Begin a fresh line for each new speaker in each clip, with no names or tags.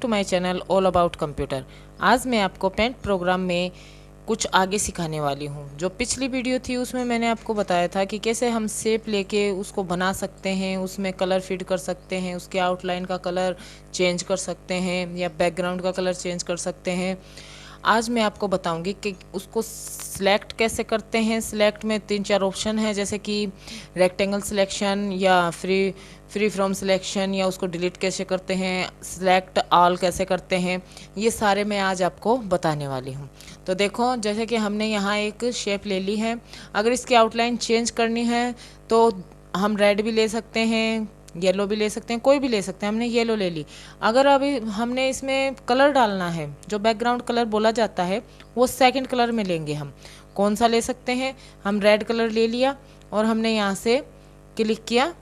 To my channel all about computer. आज मैं आपको पेंट प्रोग्राम में कुछ आगे सिखाने वाली हूँ। जो पिछली वीडियो थी उसमें मैंने आपको बताया था कि कैसे हम शेप लेके उसको बना सकते हैं, उसमें कलर फिट कर सकते हैं, उसके आउटलाइन का कलर चेंज कर सकते हैं या बैकग्राउंड का कलर चेंज कर सकते हैं। आज मैं आपको बताऊंगी कि उसको सिलेक्ट कैसे करते हैं। सिलेक्ट में 3-4 ऑप्शन है, जैसे कि रेक्टेंगल सिलेक्शन या फ्री फ्रॉम सिलेक्शन, या उसको डिलीट कैसे करते हैं, सिलेक्ट ऑल कैसे करते हैं, ये सारे मैं आज आपको बताने वाली हूँ। तो देखो, जैसे कि हमने यहाँ एक शेप ले ली है। अगर इसकी आउटलाइन चेंज करनी है तो हम रेड भी ले सकते हैं, येलो भी ले सकते हैं, कोई भी ले सकते हैं। हमने येलो ले ली। अगर अभी हमने इसमें कलर डालना है, जो बैकग्राउंड कलर बोला जाता है, वो सेकंड कलर में लेंगे हम। कौन सा ले सकते हैं? हम रेड कलर ले लिया और हमने यहाँ से क्लिक किया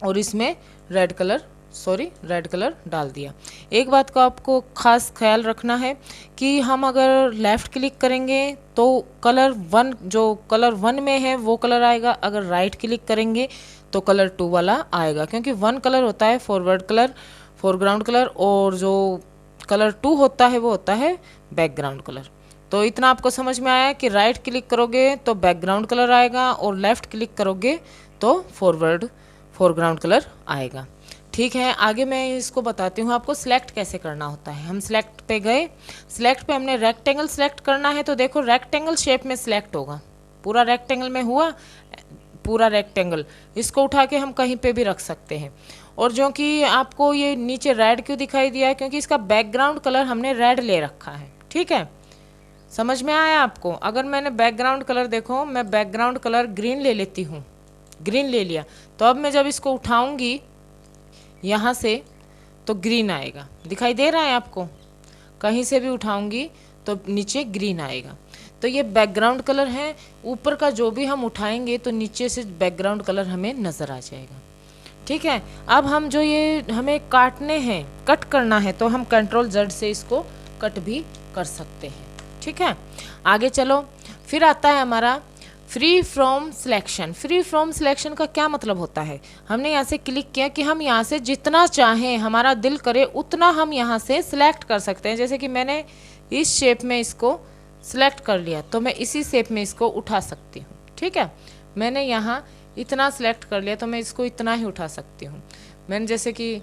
और इसमें रेड कलर डाल दिया। एक बात का आपको खास ख्याल रखना है कि हम अगर लेफ़्ट क्लिक करेंगे तो जो कलर 1 में है वो कलर आएगा। अगर राइट क्लिक करेंगे तो कलर 2 वाला आएगा, क्योंकि 1 कलर होता है फॉरवर्ड कलर, फोरग्राउंड कलर, और जो कलर 2 होता है वो होता है बैकग्राउंड कलर। तो इतना आपको समझ में आया कि राइट क्लिक करोगे तो बैकग्राउंड कलर आएगा और लेफ़्ट क्लिक करोगे तो फोरग्राउंड कलर आएगा। ठीक है, आगे मैं इसको बताती हूँ आपको सिलेक्ट कैसे करना होता है। हम सिलेक्ट पे गए, सिलेक्ट पे हमने रेक्टेंगल सिलेक्ट करना है। तो देखो, रेक्टेंगल शेप में सिलेक्ट होगा, पूरा रेक्टेंगल में हुआ, पूरा रेक्टेंगल। इसको उठा के हम कहीं पे भी रख सकते हैं। और जो कि आपको ये नीचे रेड क्यों दिखाई दिया है, क्योंकि इसका बैकग्राउंड कलर हमने रेड ले रखा है। ठीक है, समझ में आया आपको? अगर मैंने बैकग्राउंड कलर, देखो मैं बैकग्राउंड कलर ग्रीन ले लेती हूँ, ग्रीन ले लिया, तो अब मैं जब इसको उठाऊंगी यहाँ से तो ग्रीन आएगा। दिखाई दे रहा है आपको? कहीं से भी उठाऊंगी तो नीचे ग्रीन आएगा। तो ये बैकग्राउंड कलर है। ऊपर का जो भी हम उठाएंगे तो नीचे से बैकग्राउंड कलर हमें नज़र आ जाएगा। ठीक है, अब हम जो ये हमें काटने हैं, कट करना है, तो हम Ctrl+Z से इसको कट भी कर सकते हैं। ठीक है, आगे चलो। फिर आता है हमारा free from selection. Free from selection का क्या मतलब होता है? हमने यहाँ से क्लिक किया कि हम यहाँ से जितना चाहें, हमारा दिल करे उतना हम यहाँ से सिलेक्ट कर सकते हैं। जैसे कि मैंने इस शेप में इसको सिलेक्ट कर लिया, तो मैं इसी शेप में इसको उठा सकती हूँ। ठीक है, मैंने यहाँ इतना सिलेक्ट कर लिया तो मैं इसको इतना ही उठा सकती हूँ। मैंने जैसे कि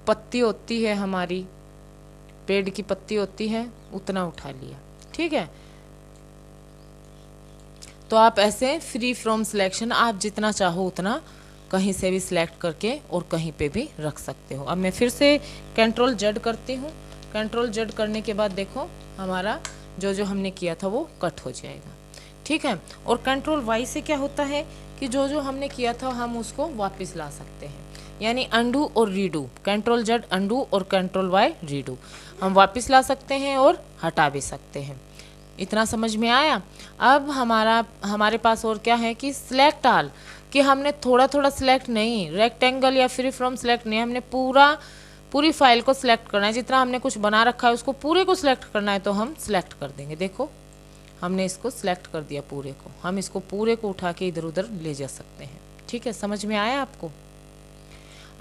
पत्ती होती है, हमारी पेड़ की पत्ती होती है, उतना उठा लिया। ठीक है, तो आप ऐसे फ्री फ्रॉम सिलेक्शन आप जितना चाहो उतना कहीं से भी सिलेक्ट करके और कहीं पे भी रख सकते हो। अब मैं फिर से Ctrl+Z करती हूँ। Ctrl+Z करने के बाद देखो, हमारा जो हमने किया था वो कट हो जाएगा। ठीक है, और Ctrl+Y से क्या होता है कि जो हमने किया था हम उसको वापस ला सकते हैं, यानी अंडू और रीडू। Ctrl+Z अंडू और Ctrl+Y रीडू, हम वापस ला सकते हैं और हटा भी सकते हैं। इतना समझ में आया? अब हमारे पास और क्या है कि सिलेक्ट ऑल, कि हमने थोड़ा थोड़ा सिलेक्ट नहीं, रेक्टेंगल या फ्री फ्रॉम सिलेक्ट नहीं, हमने पूरी फाइल को सिलेक्ट करना है। जितना हमने कुछ बना रखा है उसको पूरे को सिलेक्ट करना है, तो हम सिलेक्ट कर देंगे। देखो, हमने इसको सिलेक्ट कर दिया पूरे को। हम इसको पूरे को उठा के इधर उधर ले जा सकते हैं। ठीक है, समझ में आया आपको?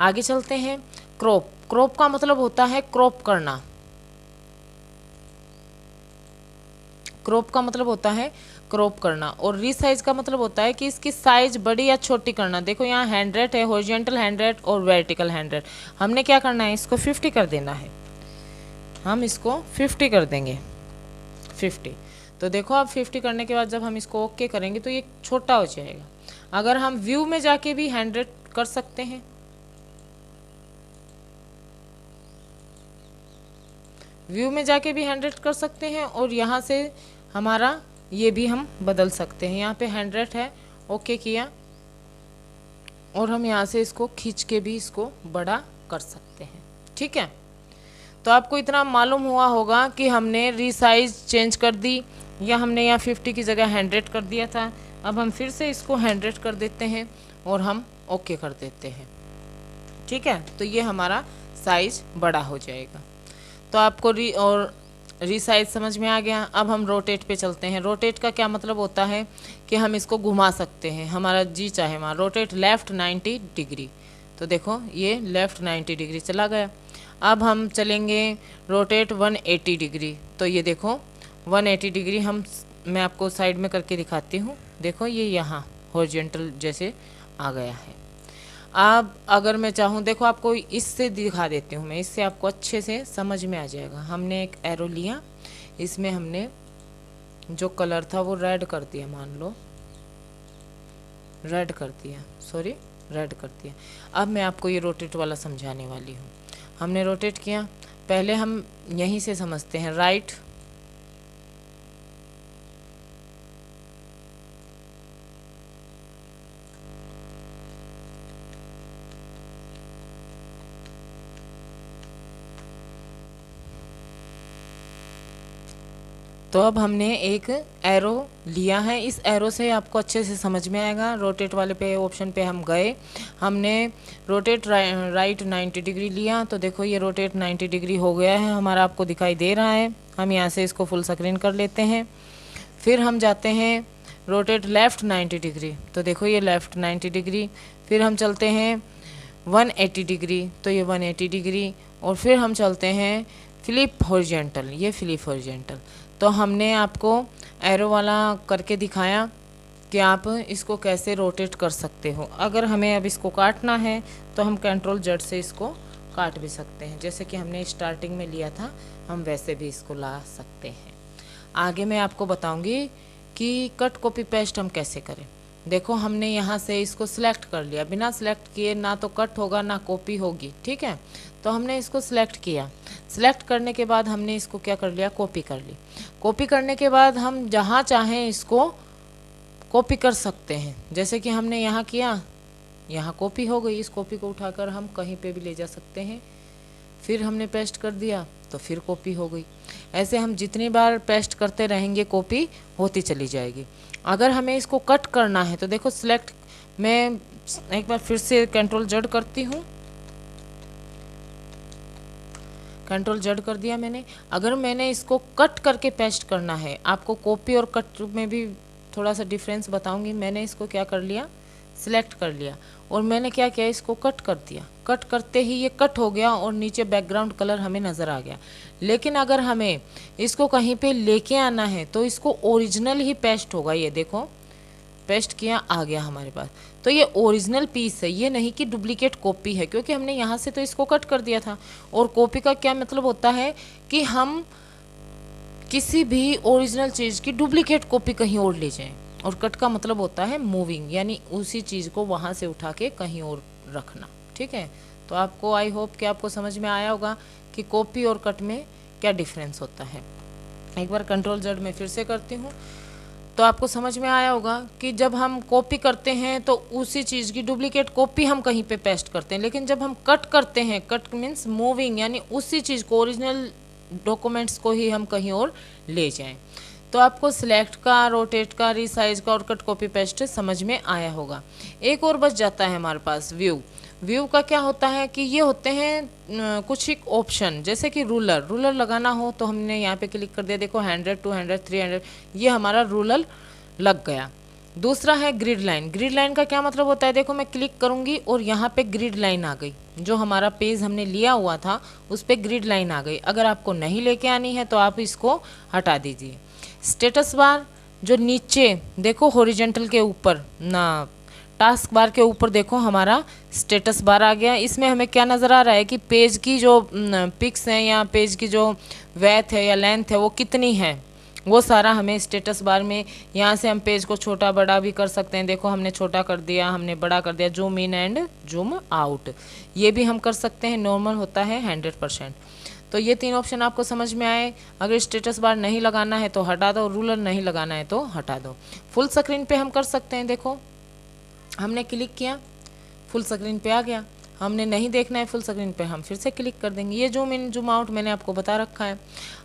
आगे चलते हैं। क्रॉप। क्रॉप का मतलब होता है क्रॉप करना। क्रॉप का मतलब होता है क्रॉप करना, और रीसाइज का मतलब होता है कि इसकी साइज बड़ी या छोटी करना। देखो, यहाँ 100 है, हॉरिजॉन्टल 100 और वर्टिकल 100। हमने क्या करना है, इसको 50 कर देना है। हम इसको 50 कर देंगे, 50। तो देखो, अब 50 करने के बाद जब हम इसको ओके करेंगे तो ये छोटा हो जाएगा। अगर हम व्यू में जाके भी 100 कर सकते हैं, व्यू में जाके भी 100 कर सकते हैं, और यहाँ से हमारा ये भी हम बदल सकते हैं। यहाँ पे 100 है, ओके किया, और हम यहाँ से इसको खींच के भी इसको बड़ा कर सकते हैं। ठीक है, तो आपको इतना मालूम हुआ होगा कि हमने रीसाइज चेंज कर दी, या हमने यहाँ 50 की जगह 100 कर दिया था। अब हम फिर से इसको 100 कर देते हैं और हम ओके कर देते हैं। ठीक है, तो ये हमारा साइज बड़ा हो जाएगा। तो आपको रीसाइज समझ में आ गया। अब हम रोटेट पे चलते हैं। रोटेट का क्या मतलब होता है कि हम इसको घुमा सकते हैं, हमारा जी चाहे वहाँ। रोटेट लेफ़्ट 90 डिग्री, तो देखो ये लेफ़्ट 90 डिग्री चला गया। अब हम चलेंगे रोटेट 180 डिग्री। तो ये देखो 180 डिग्री मैं आपको साइड में करके दिखाती हूँ। देखो ये यहाँ हॉरिजॉन्टल जैसे आ गया है। अब अगर मैं चाहूँ, देखो आपको इससे दिखा देती हूँ मैं, इससे आपको अच्छे से समझ में आ जाएगा। हमने एक एरो लिया, इसमें हमने जो कलर था वो रेड कर दिया, मान लो रेड कर दिया, सॉरी रेड कर दिया। अब मैं आपको ये रोटेट वाला समझाने वाली हूँ। हमने रोटेट किया, पहले हम यहीं से समझते हैं, राइट तो अब हमने एक एरो लिया है, इस एरो से आपको अच्छे से समझ में आएगा। रोटेट वाले पे ऑप्शन पे हम गए, हमने रोटेट राइट 90 डिग्री लिया, तो देखो ये रोटेट 90 डिग्री हो गया है हमारा, आपको दिखाई दे रहा है। हम यहाँ से इसको फुल स्क्रीन कर लेते हैं। फिर हम जाते हैं रोटेट लेफ़्ट 90 डिग्री, तो देखो ये लेफ़्ट 90 डिग्री। फिर हम चलते हैं 180 डिग्री, तो ये 180 डिग्री। और फिर हम चलते हैं फ्लिप हॉरिजॉन्टल, ये फ्लिप हॉरिजॉन्टल। तो हमने आपको एरो वाला करके दिखाया कि आप इसको कैसे रोटेट कर सकते हो। अगर हमें अब इसको काटना है तो हम कंट्रोल जेड से इसको काट भी सकते हैं, जैसे कि हमने स्टार्टिंग में लिया था, हम वैसे भी इसको ला सकते हैं। आगे मैं आपको बताऊंगी कि कट कॉपी पेस्ट हम कैसे करें। देखो हमने यहाँ से इसको सिलेक्ट कर लिया, बिना सिलेक्ट किए ना तो कट होगा ना कॉपी होगी, ठीक है। तो हमने इसको सिलेक्ट किया, सिलेक्ट करने के बाद हमने इसको क्या कर लिया, कॉपी कर ली। कॉपी करने के बाद हम जहाँ चाहें इसको कॉपी कर सकते हैं, जैसे कि हमने यहाँ किया, यहाँ कॉपी हो गई। इस कॉपी को उठाकर हम कहीं पे भी ले जा सकते हैं। फिर हमने पेस्ट कर दिया तो फिर कॉपी हो गई। ऐसे हम जितनी बार पेस्ट करते रहेंगे कॉपी होती चली जाएगी। अगर हमें इसको कट करना है तो देखो सिलेक्ट, मैं एक बार फिर से कंट्रोल जेड करती हूँ, कंट्रोल जेड कर दिया मैंने। अगर मैंने इसको कट करके पेस्ट करना है, आपको कॉपी और कट में भी थोड़ा सा डिफरेंस बताऊंगी। मैंने इसको क्या कर लिया, सिलेक्ट कर लिया और मैंने क्या किया, इसको कट कर दिया। कट करते ही ये कट हो गया और नीचे बैकग्राउंड कलर हमें नज़र आ गया। लेकिन अगर हमें इसको कहीं पे लेके आना है तो इसको ओरिजिनल ही पेस्ट होगा। ये देखो पेस्ट किया, आ गया हमारे पास। तो ये ओरिजिनल पीस है, ये नहीं कि डुप्लीकेट कॉपी है, क्योंकि हमने यहाँ से तो इसको कट कर दिया था। और कॉपी का क्या मतलब होता है कि हम किसी भी ओरिजिनल चीज़ की डुप्लीकेट कॉपी कहीं और ले जाएं। और कट का मतलब होता है मूविंग, यानी उसी चीज़ को वहाँ से उठा के कहीं और रखना, ठीक है। तो आपको आई होप कि आपको समझ में आया होगा कि कॉपी और कट में क्या डिफरेंस होता है। एक बार कंट्रोल जेड में फिर से करती हूँ, तो आपको समझ में आया होगा कि जब हम कॉपी करते हैं तो उसी चीज़ की डुप्लीकेट कॉपी हम कहीं पे पेस्ट करते हैं, लेकिन जब हम कट करते हैं, कट मीन्स मूविंग, यानी उसी चीज़ को, ओरिजिनल डॉक्यूमेंट्स को ही हम कहीं और ले जाएं। तो आपको सिलेक्ट का, रोटेट का, रीसाइज का और कट कॉपी पेस्ट समझ में आया होगा। एक और बच जाता है हमारे पास व्यू। व्यू का क्या होता है कि ये होते हैं कुछ एक ऑप्शन, जैसे कि रूलर लगाना हो तो हमने यहाँ पे क्लिक कर दिया, देखो 100, 200, 300, ये हमारा रूलर लग गया। दूसरा है ग्रिड लाइन। ग्रिड लाइन का क्या मतलब होता है, देखो मैं क्लिक करूँगी और यहाँ पे ग्रिड लाइन आ गई, जो हमारा पेज हमने लिया हुआ था उस पर ग्रिड लाइन आ गई। अगर आपको नहीं लेके आनी है तो आप इसको हटा दीजिए। स्टेटस बार जो नीचे देखो हॉरिजॉन्टल के ऊपर ना, टास्क बार के ऊपर देखो हमारा स्टेटस बार आ गया। इसमें हमें क्या नज़र आ रहा है कि पेज की जो पिक्स हैं या पेज की जो वेथ है या लेंथ है वो कितनी है, वो सारा हमें स्टेटस बार में, यहाँ से हम पेज को छोटा बड़ा भी कर सकते हैं। देखो हमने छोटा कर दिया, हमने बड़ा कर दिया, zoom in and zoom out, ये भी हम कर सकते हैं। नॉर्मल होता है 100%। तो ये तीन ऑप्शन आपको समझ में आए। अगर स्टेटस बार नहीं लगाना है तो हटा दो, रूलर नहीं लगाना है तो हटा दो। फुल स्क्रीन पे हम कर सकते हैं, देखो हमने क्लिक किया, फुल स्क्रीन पे आ गया। हमने नहीं देखना है फुल स्क्रीन पे, हम फिर से क्लिक कर देंगे। ये जूम इन जूम आउट मैंने आपको बता रखा है।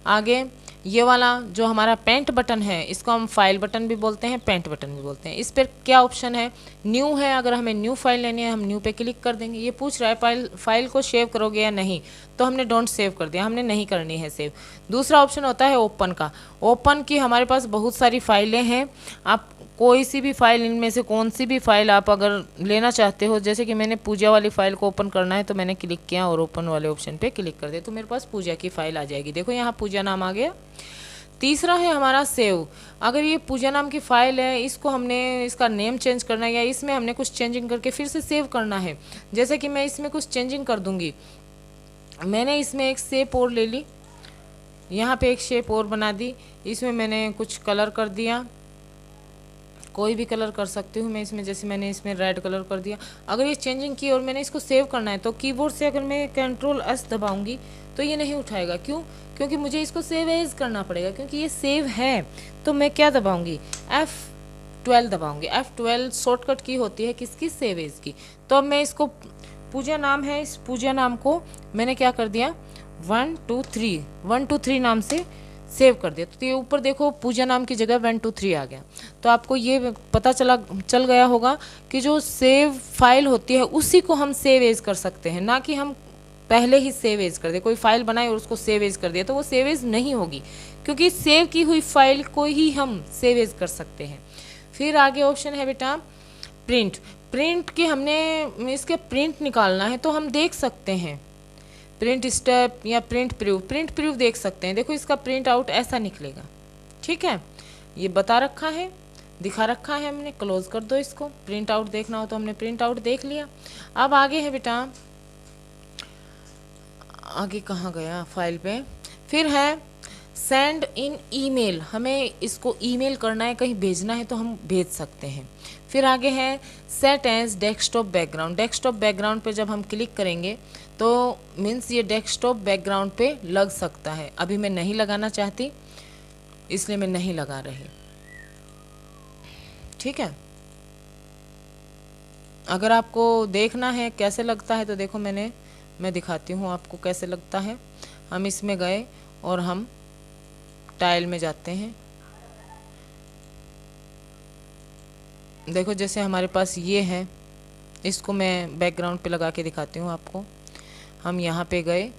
आगे ये वाला जो हमारा पेंट बटन है, इसको हम फाइल बटन भी बोलते हैं, पेंट बटन भी बोलते हैं। इस पर क्या ऑप्शन है, न्यू है। अगर हमें न्यू फाइल लेनी है हम न्यू पे क्लिक कर देंगे। ये पूछ रहा है फाइल को सेव करोगे या नहीं, तो हमने डोंट सेव कर दिया, हमने नहीं करनी है सेव। दूसरा ऑप्शन होता है ओपन का। ओपन की हमारे पास बहुत सारी फाइलें हैं, आप कोई सी भी फाइल, इनमें से कौन सी भी फाइल आप अगर लेना चाहते हो, जैसे कि मैंने पूजा वाली फाइल को ओपन करना है तो मैंने क्लिक किया और ओपन वाले ऑप्शन पे क्लिक कर दिया, तो मेरे पास पूजा की फाइल आ जाएगी। देखो यहाँ पूजा नाम आ गया। तीसरा है हमारा सेव। अगर ये पूजा नाम की फाइल है, इसको हमने इसका नेम चेंज करना है या इसमें हमने कुछ चेंजिंग करके फिर से सेव करना है, जैसे कि मैं इसमें कुछ चेंजिंग कर दूंगी। मैंने इसमें एक शेप और ले ली, यहाँ पे एक शेप और बना दी, इसमें मैंने कुछ कलर कर दिया, कोई भी कलर कर सकती हूँ मैं इसमें, जैसे मैंने इसमें रेड कलर कर दिया। अगर ये चेंजिंग की और मैंने इसको सेव करना है तो कीबोर्ड से अगर मैं Ctrl+S दबाऊंगी तो ये नहीं उठाएगा। क्यों? क्योंकि मुझे इसको सेव एज करना पड़ेगा, क्योंकि ये सेव है। तो मैं क्या दबाऊंगी, F12 दबाऊंगी। F12 शॉर्टकट की होती है किसकी, सेव एज की। तो अब मैं इसको, पूजा नाम है, इस पूजा नाम को मैंने क्या कर दिया, 1 2 3 नाम से सेव कर दिया। तो ये ऊपर देखो पूजा नाम की जगह 1 2 3 आ गया। तो आपको ये पता चल गया होगा कि जो सेव फाइल होती है उसी को हम सेव एज कर सकते हैं, ना कि हम पहले ही सेव एज कर दे। कोई फाइल बनाए और उसको सेव एज कर दिया तो वो सेव एज नहीं होगी, क्योंकि सेव की हुई फाइल को ही हम सेव एज कर सकते हैं। फिर आगे ऑप्शन है बेटा प्रिंट। प्रिंट की हमने इसके प्रिंट निकालना है तो हम देख सकते हैं, प्रिंट स्टेप या प्रिंट प्रूफ देख सकते हैं। देखो इसका प्रिंट आउट ऐसा निकलेगा, ठीक है, ये बता रखा है, दिखा रखा है हमने। क्लोज कर दो इसको। प्रिंट आउट देखना हो तो हमने प्रिंट आउट देख लिया। अब आगे है बेटा, आगे कहाँ गया फाइल पे, फिर है सेंड इन ईमेल। हमें इसको ईमेल करना है, कहीं भेजना है तो हम भेज सकते हैं। फिर आगे है set as desktop background. Desktop background पे जब हम क्लिक करेंगे तो मीन्स ये डेस्कटॉप बैकग्राउंड पे लग सकता है। अभी मैं नहीं लगाना चाहती, इसलिए मैं नहीं लगा रही, ठीक है। अगर आपको देखना है कैसे लगता है तो देखो मैं दिखाती हूँ आपको कैसे लगता है। हम इसमें गए और हम टाइल में जाते हैं। देखो जैसे हमारे पास ये है, इसको मैं बैकग्राउंड पे लगा के दिखाती हूँ आपको। हम यहाँ पे गए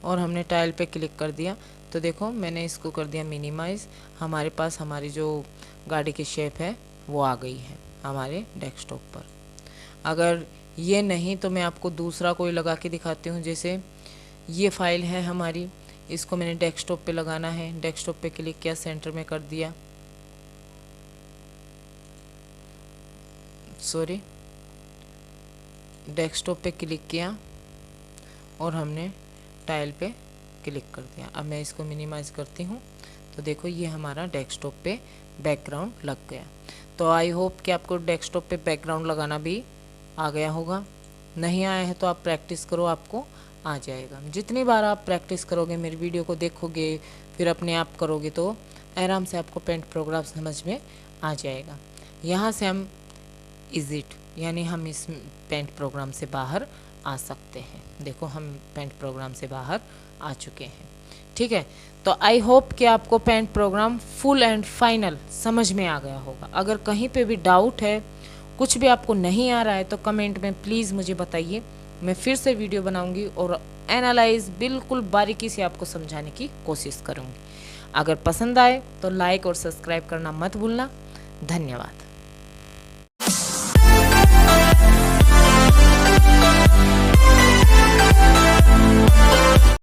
और हमने टाइल पे क्लिक कर दिया तो देखो मैंने इसको कर दिया मिनिमाइज। हमारे पास हमारी जो गाड़ी की शेप है वो आ गई है हमारे डेस्कटॉप पर। अगर ये नहीं तो मैं आपको दूसरा कोई लगा के दिखाती हूँ। जैसे ये फाइल है हमारी, इसको मैंने डेस्कटॉप पे लगाना है। डेस्कटॉप पे क्लिक किया, सेंटर में कर दिया, सॉरी, डेस्कटॉप पे क्लिक किया और हमने टाइल पे क्लिक कर दिया। अब मैं इसको मिनिमाइज करती हूँ तो देखो ये हमारा डेस्कटॉप पे बैकग्राउंड लग गया। तो आई होप कि आपको डेस्कटॉप पे बैकग्राउंड लगाना भी आ गया होगा। नहीं आया है तो आप प्रैक्टिस करो, आपको आ जाएगा। जितनी बार आप प्रैक्टिस करोगे, मेरी वीडियो को देखोगे, फिर अपने आप करोगे तो आराम से आपको पेंट प्रोग्राम समझ में आ जाएगा। यहाँ से हम एग्जिट यानी हम इस पेंट प्रोग्राम से बाहर आ सकते हैं। देखो हम पेंट प्रोग्राम से बाहर आ चुके हैं, ठीक है। तो आई होप कि आपको paint program full and final समझ में आ गया होगा। अगर कहीं पे भी डाउट है, कुछ भी आपको नहीं आ रहा है तो कमेंट में प्लीज़ मुझे बताइए। मैं फिर से वीडियो बनाऊंगी और एनालाइज बिल्कुल बारीकी से आपको समझाने की कोशिश करूंगी। अगर पसंद आए तो लाइक और सब्सक्राइब करना मत भूलना। धन्यवाद।